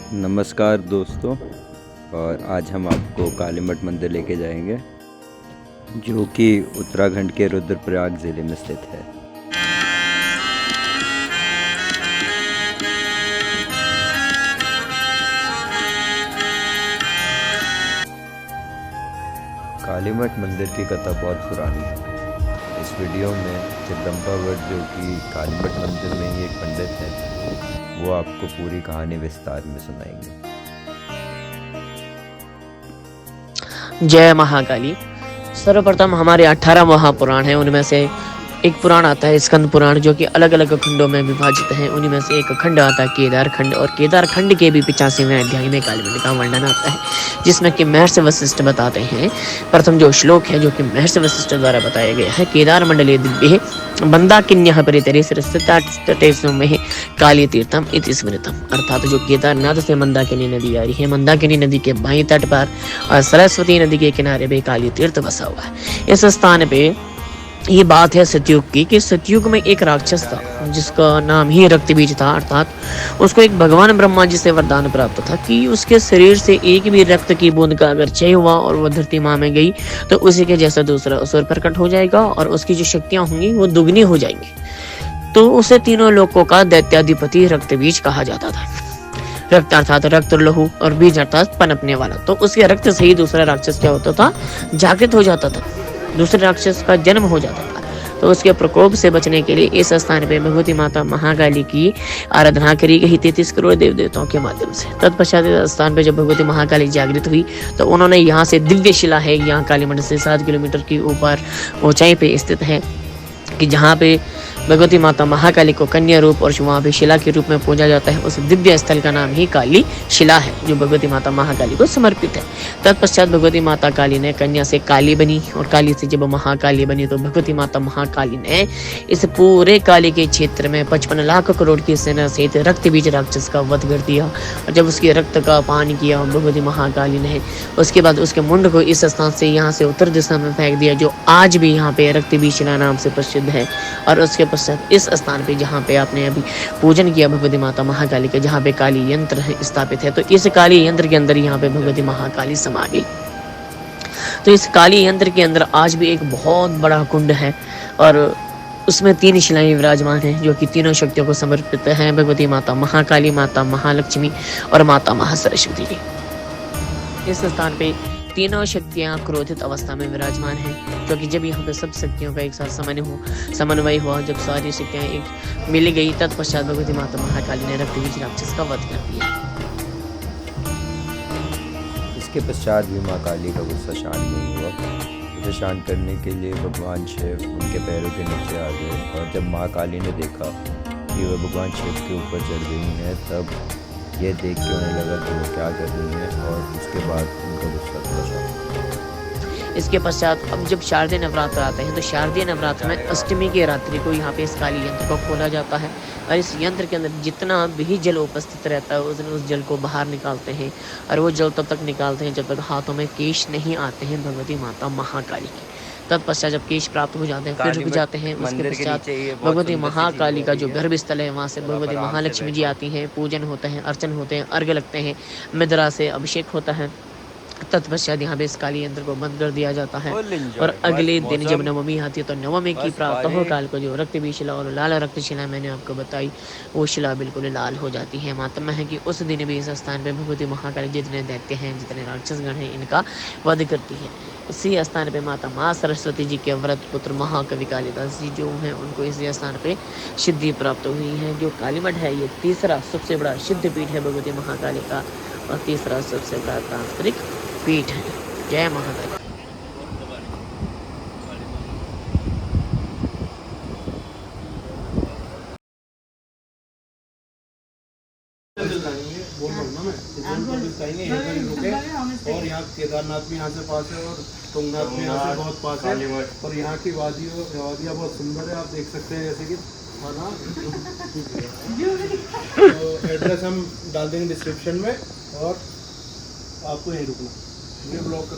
नमस्कार दोस्तों, और आज हम आपको कालीमठ मंदिर लेके जाएंगे जो कि उत्तराखंड के रुद्रप्रयाग ज़िले में स्थित है। कालीमठ मंदिर की कथा बहुत पुरानी है। इस वीडियो में जगदम्बा भट्ट, जो कि कालीमठ मंदिर में ही एक पंडित हैं, वो आपको पूरी कहानी विस्तार में सुनाएंगे। जय महाकाली। सर्वप्रथम हमारे 18 महापुराण हैं, उनमें से एक पुराण आता है स्कंद पुराण, जो कि अलग अलग खंडों में विभाजित है। उन्हीं में से एक खंड आता है केदार खंड, और केदार खंड के भी 85वें अध्याय में कालीमठ का वर्णन आता है, जिसमें कि महर्षि वशिष्ठ बताते हैं। प्रथम जो श्लोक है जो कि महर्षि वशिष्ठ द्वारा बताया गया है, केदार मंडले दिव्य मंदाकिन्यः परितरे सरस्वती में काली तीर्थम इति स्मृतम। अर्थात जो केदारनाथ से मंदाकिनी नदी आ रही है, मंदाकिनी नदी के बाईं तट पर और सरस्वती नदी के किनारे पे काली तीर्थ बसा हुआ है। इस स्थान पे ये बात है सतयुग की, कि सतयुग में एक राक्षस था जिसका नाम ही रक्तबीज था। अर्थात उसको एक भगवान ब्रह्मा जी से वरदान प्राप्त था कि उसके शरीर से एक भी रक्त की बूंद का अगर क्षय हुआ और वह धरती माँ में गई तो उसी के जैसा दूसरा असुर प्रकट हो जाएगा और उसकी जो शक्तियां होंगी वो दुगनी हो जाएंगी। तो उसे तीनों लोकों का दैत्याधिपति रक्तबीज कहा जाता था। रक्त अर्थात रक्त लहू, और बीज अर्थात पनपने वाला। तो उसके रक्त से ही दूसरा राक्षस क्या होता था, जागृत हो जाता था, दूसरे राक्षस का जन्म हो जाता था। तो उसके प्रकोप से बचने के लिए इस स्थान पे भगवती माता महाकाली की आराधना करी गई 33 करोड़ देव देवताओं के माध्यम से। तत्पश्चात इस स्थान पे जब भगवती महाकाली जागृत हुई तो उन्होंने यहाँ से दिव्य शिला है, यहाँ कालीमठ से 7 किलोमीटर की ऊपर ऊंचाई पे स्थित है, कि जहाँ पे भगवती माता महाकाली को कन्या रूप और वहाँ पे शिला के रूप में पूजा जाता है। उस दिव्य स्थल का नाम ही काली शिला है, जो भगवती माता महाकाली को समर्पित है। तत्पश्चात भगवती माता काली ने कन्या से काली बनी, और काली से जब महाकाली बनी तो भगवती माता महाकाली ने इस पूरे काली के क्षेत्र में 55 लाख करोड़ की सेना सहित रक्तबीज राक्षस का वध कर दिया। और जब उसके रक्त का पान किया भगवती महाकाली ने, उसके बाद उसके मुंड को इस स्थान से यहाँ से उत्तर दिशा में फेंक दिया, जो आज भी यहाँ पे रक्तबीज शिला नाम से प्रसिद्ध है। और उसके इस स्थान पे जहाँ पे आपने अभी पूजन किया भगवती माता महाकाली के, जहाँ पे काली यंत्र स्थापित है, तो इस काली यंत्र के अंदर यहाँ पे भगवती महाकाली समा गई। तो इस काली यंत्र के अंदर आज भी एक बहुत बड़ा कुंड है, और उसमें 3 शिलाएं विराजमान हैं, जो कि तीनों शक्तियों को समर्पित हैं, भगवती माता महाकाली, माता महालक्ष्मी और माता महासरस्वती की। इस स्थान पे तीनों शक्तियां क्रोधित अवस्था में विराजमान हैं, क्योंकि जब यहाँ पे सब शक्तियों का एक साथ समन्वय हुआ, जब सारी शक्तियां एक मिल गई, तत्पश्चात भगवती माता महाकाली ने रक्तबीज राक्षस का वध कर दिया। इसके पश्चात भी माँ काली का गुस्सा शांत नहीं हुआ। उसे शांत करने के लिए भगवान शिव उनके पैरों के नीचे आ गए, और जब माँ काली ने देखा कि वह भगवान शिव के ऊपर चढ़ गई हैं, तब ये देख के उन्हें लगा कि वो क्या कर रही हैं, और उसके बाद उनका गुस्सा थोड़ा शांत। इसके पश्चात अब जब शारदीय नवरात्र आते हैं, तो शारदीय नवरात्र में अष्टमी की रात्रि को यहाँ पे इस काली यंत्र को खोला जाता है, और इस यंत्र के अंदर जितना भी जल उपस्थित रहता है उस जल को बाहर निकालते हैं, और वो जल तब तक निकालते हैं जब तक हाथों में केश नहीं आते हैं भगवती माता महाकाली के। तत्पश्चात जब केश प्राप्त हो जाते हैं फिर रुक जाते हैं। उसके पश्चात भगवती महाकाली का जो गर्भस्थल है, वहाँ से भगवती महालक्ष्मी जी आती हैं, पूजन होते हैं, अर्चन होते हैं, अर्घ्य लगते हैं, मदिरा से अभिषेक होता है। तत्पश्चात यहाँ पे इस काली यंत्र को बंद कर दिया जाता है, और अगले दिन जब नवमी आती है तो नवमी की प्रातः काल को जो रक्तबीज शिला और लाल रक्त शिला मैंने आपको बताई, वो शिला बिल्कुल लाल हो जाती है। मातम है कि उस दिन भी इस स्थान पे भगवती महाकाली जितने दैत्य हैं, जितने राक्षसगण हैं, इनका वध करती है। उसी स्थान पे माता माँ सरस्वती जी के व्रत पुत्र महाकवि कालिदास जी जो हैं, उनको इसी स्थान पे सिद्धि प्राप्त हुई है। जो कालीमठ है ये तीसरा सबसे बड़ा सिद्ध पीठ है भगवती महाकाली का, और तीसरा सबसे बड़ा तांत्रिक पीठ है। जय महाकाली। और यहाँ केदारनाथ भी यहाँ से पास है, और तुंगनाथ भी यहाँ से बहुत पास है, और यहाँ की वादियाँ बहुत सुंदर है, आप देख सकते हैं। जैसे कि ना तो एड्रेस हम डाल देंगे डिस्क्रिप्शन में, और आपको यहीं रुकना, ये ब्लॉक